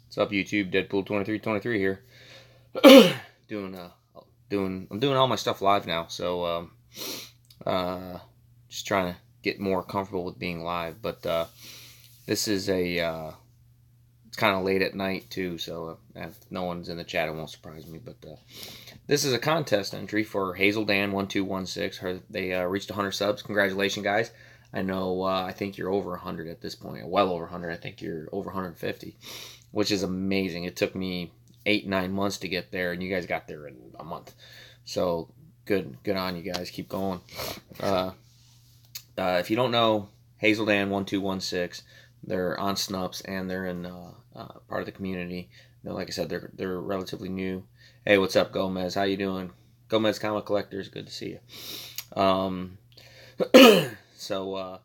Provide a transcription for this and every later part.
What's up, YouTube? Deadpool2323 here. I'm doing all my stuff live now, so just trying to get more comfortable with being live. But this is it's kind of late at night too, so if no one's in the chat, it won't surprise me. But this is a contest entry for Hazeldan1216. They reached 100 subs. Congratulations, guys. I know, I think you're over 100 at this point. Well over 100. I think you're over 150, which is amazing. It took me 8-9 months to get there, and you guys got there in a month. So good on you guys. Keep going. If you don't know, Hazeldan1216, they're on Snups, and they're in part of the community. You know, like I said, they're relatively new. Hey, what's up, Gomez? How you doing? Gomez Comic Collectors, good to see you. So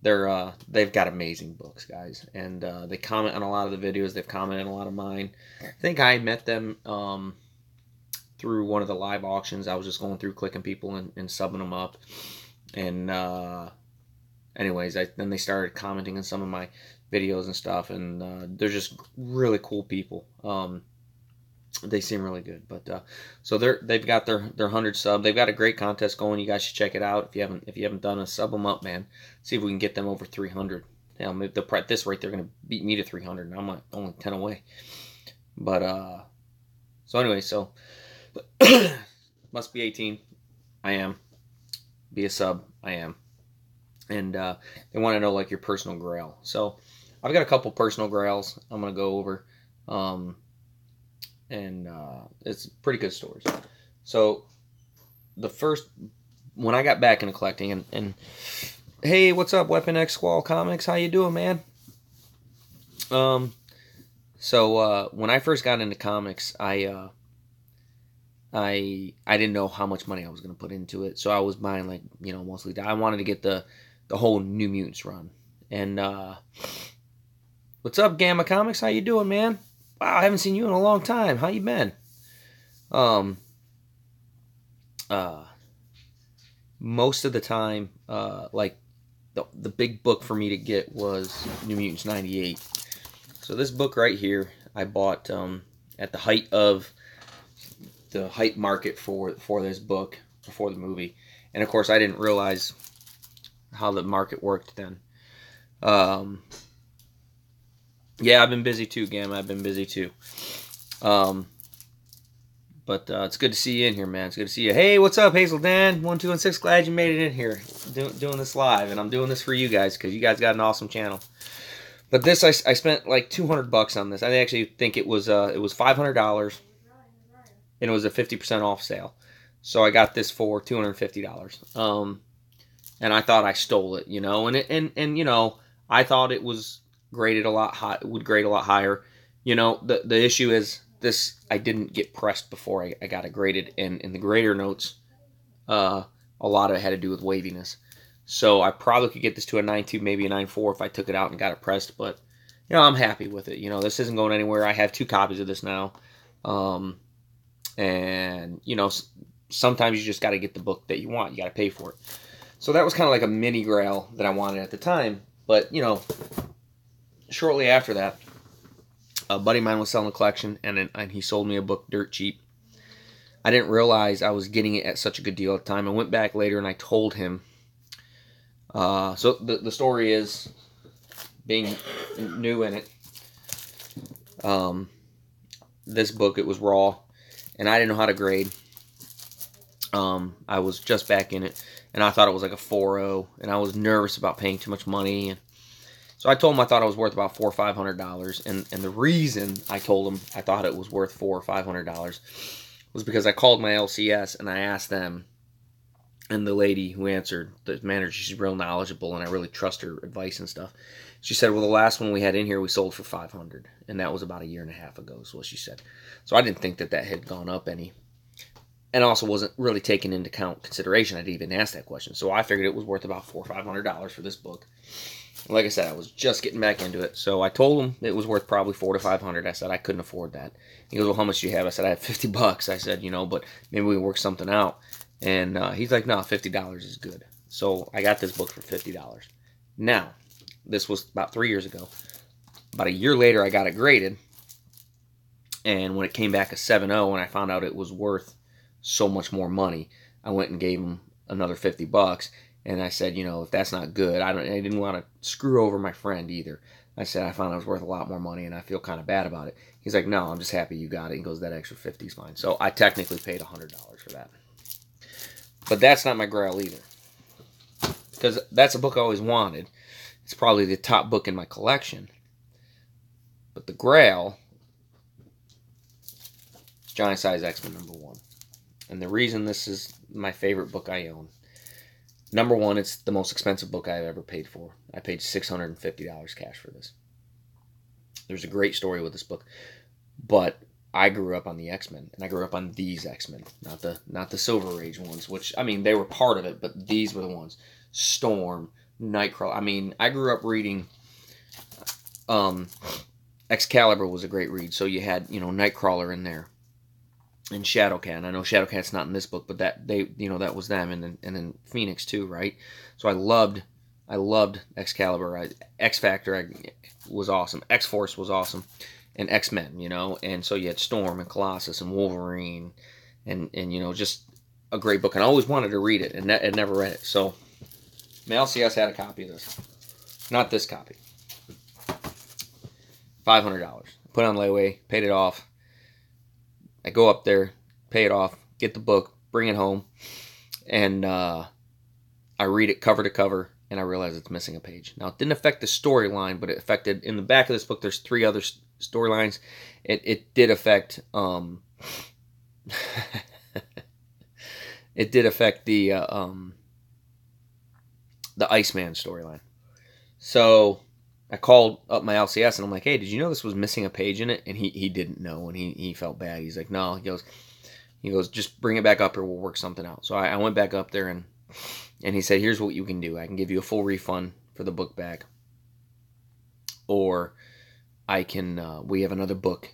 they've got amazing books, guys, and they comment on a lot of the videos. They've commented on a lot of mine. I think I met them through one of the live auctions. I was just going through clicking people and subbing them up, and anyways, then they started commenting on some of my videos and stuff, and they're just really cool people. They seem really good, but so they've got their 100 sub. They've got a great contest going. You guys should check it out if you haven't done a sub them up, man. See if we can get them over 300. Yeah, at this rate they're gonna beat me to 300, and I'm only 10 away. But so anyway, so must be 18. I am. Be a sub. I am. And they want to know like your personal grail. So I've got a couple personal grails I'm gonna go over. And it's pretty good stories. So the first, when I got back into collecting, and hey, what's up, Weapon X Squall Comics? How you doing, man? So when I first got into comics, I didn't know how much money I was gonna put into it, so I was buying, like, you know, mostly. I wanted to get the whole New Mutants run. And what's up, Gamma Comics? How you doing, man? Wow, I haven't seen you in a long time. How you been? Most of the time, like, the big book for me to get was New Mutants 98. So this book right here, I bought at the height of the hype market for this book, before the movie. And, of course, I didn't realize how the market worked then. Yeah, I've been busy too, Gamma. I've been busy too. But it's good to see you in here, man. It's good to see you. Hey, what's up, Hazeldan1216? Glad you made it in here. Doing this live, and I'm doing this for you guys because you guys got an awesome channel. But this, I spent like $200 on this. I actually think it was $500, and it was a 50% off sale. So I got this for $250. And I thought I stole it, you know, and you know, I thought it was graded a lot high, would grade a lot higher. You know, the issue is this, I didn't get pressed before I got it graded, and in the grader notes, a lot of it had to do with waviness. So I probably could get this to a 9.2, maybe a 9.4 if I took it out and got it pressed, but, you know, I'm happy with it. You know, this isn't going anywhere. I have 2 copies of this now. And, you know, sometimes you just got to get the book that you want. You got to pay for it. So that was kind of like a mini grail that I wanted at the time. But, you know, shortly after that, a buddy of mine was selling a collection, and he sold me a book dirt cheap. I didn't realize I was getting it at such a good deal at the time. I went back later and I told him. So the story is, being new in it, this book, it was raw, and I didn't know how to grade. I was just back in it, and I thought it was like a 4.0, and I was nervous about paying too much money. And so I told him I thought it was worth about $400 or $500, and the reason I told him I thought it was worth $400 or $500 was because I called my LCS and I asked them, and the lady who answered, the manager, she's real knowledgeable, and I really trust her advice and stuff. She said, well, the last one we had in here we sold for $500, and that was about 1.5 years ago, is what she said. So I didn't think that had gone up any. And also wasn't really taken into consideration. I didn't even ask that question. So I figured it was worth about $400 or $500 for this book. Like I said, I was just getting back into it. So I told him it was worth probably $400 to $500. I said I couldn't afford that. He goes, well, how much do you have? I said I have $50. I said, you know, but maybe we can work something out. And he's like, no, $50 is good. So I got this book for $50. Now, this was about 3 years ago. About a year later, I got it graded. And when it came back a 7.0, and I found out it was worth so much more money, I went and gave him another $50. And I said, if that's not good, I didn't want to screw over my friend either. I said, I found it was worth a lot more money, and I feel kind of bad about it. He's like, no, I'm just happy you got it. He goes, that extra 50 is fine. So I technically paid $100 for that. But that's not my Grail either, because that's a book I always wanted. It's probably the top book in my collection. But the Grail is Giant Size X-Men #1. And the reason this is my favorite book I own, #1, it's the most expensive book I've ever paid for. I paid $650 cash for this. There's a great story with this book, but I grew up on the X-Men, and I grew up on these X-Men, not the Silver Age ones, which, I mean, they were part of it, but these were the ones. Storm, Nightcrawler. I mean, I grew up reading, Excalibur was a great read, so you had, Nightcrawler in there, and Shadowcat. And I know Shadowcat's not in this book, but that that was them, and then Phoenix too, right? So I loved Excalibur. X Factor was awesome. X Force was awesome, and X-Men, and so you had Storm and Colossus and Wolverine, and just a great book. And I always wanted to read it, and never read it. So my LCS had a copy of this, not this copy. $500. Put it on layaway, paid it off. I go up there, pay it off, get the book, bring it home, and I read it cover to cover, and I realize it's missing a page. Now, it didn't affect the storyline, but it affected, in the back of this book, there's 3 other storylines. It did affect, it did affect the Iceman storyline. So I called up my LCS, and I'm like, hey, did you know this was missing a page in it? And he didn't know, and he felt bad. He's like, no. He goes, just bring it back up, or we'll work something out. So I went back up there, and he said, here's what you can do. I can give you a full refund for the book back, or I can, we have another book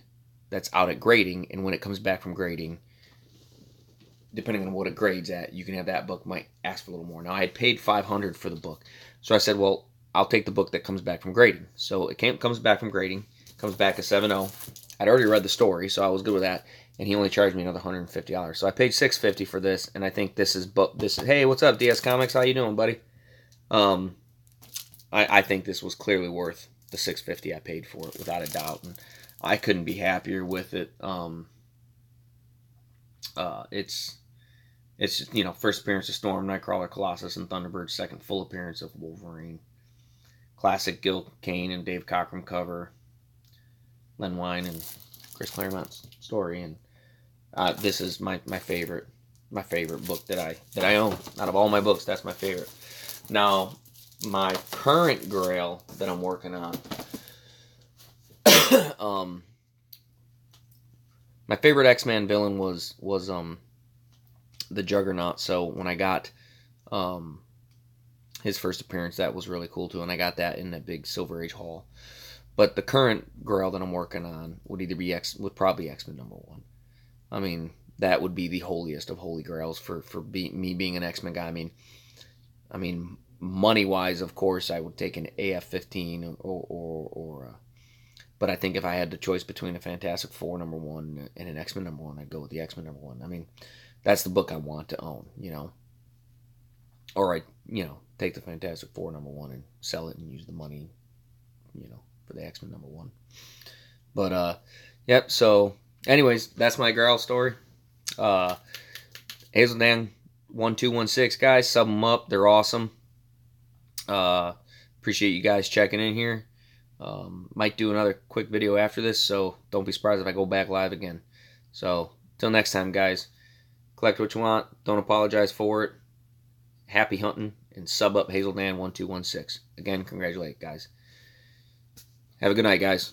that's out at grading, and when it comes back from grading, depending on what it grades at, you can have that book, might ask for a little more. Now, I had paid $500 for the book, so I said, well, I'll take the book that comes back from grading. So it comes back from grading, comes back a 7.0. I'd already read the story, so I was good with that, and he only charged me another $150. So I paid $650 for this, and I think this is, hey, what's up, DS Comics? How you doing, buddy? I think this was clearly worth the $650 I paid for it, without a doubt, and I couldn't be happier with it. It's first appearance of Storm, Nightcrawler, Colossus, and Thunderbird. Second full appearance of Wolverine. Classic Gil Kane and Dave Cockrum cover. Len Wein and Chris Claremont's story, and this is my favorite book that I own. Out of all my books, that's my favorite. Now, my current Grail that I'm working on, my favorite X-Men villain was the Juggernaut. So when I got his first appearance, that was really cool too, and I got that in that big Silver Age haul. But the current Grail that I'm working on would probably X-Men #1. I mean, that would be the holiest of holy grails for me being an X-Men guy. I mean, money wise, of course, I would take an AF-15 but I think if I had the choice between a Fantastic Four #1 and an X-Men #1, I'd go with the X-Men #1. I mean, that's the book I want to own, Or I, take the Fantastic Four #1 and sell it and use the money, for the X-Men #1. But, yep, so, anyways, that's my Grail story. Hazeldan1216, guys, sub them up. They're awesome. Appreciate you guys checking in here. Might do another quick video after this, so don't be surprised if I go back live again. So, till next time, guys, collect what you want. Don't apologize for it. Happy hunting, and sub up Hazeldan1216. Again, congratulate, guys. Have a good night, guys.